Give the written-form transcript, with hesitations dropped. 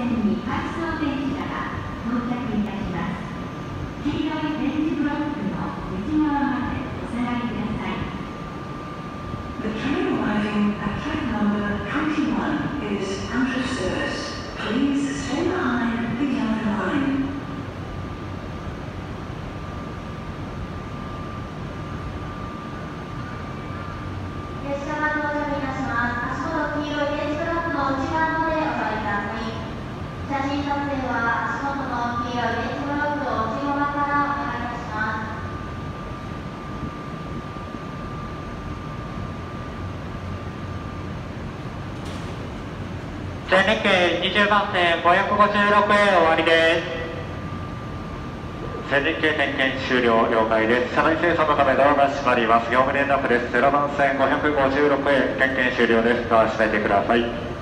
線に回送電車が到着いたします。黄色い点字ブロックの内側までお下がりください。The train arriving at track number 21 is out of service. Please stay behind the yellow line. 列車が到着いたします。足元黄色い点字ブロックの内側までお下がりください。写真撮影は足元の黄色い点字ブロックを内側からお願いいたします。全日経20番線556へ終わりです。全日経点検終了。了解です。車内清掃のためドアが閉まります。業務連絡です。0番線556へ点検終了です。ドア閉めてください。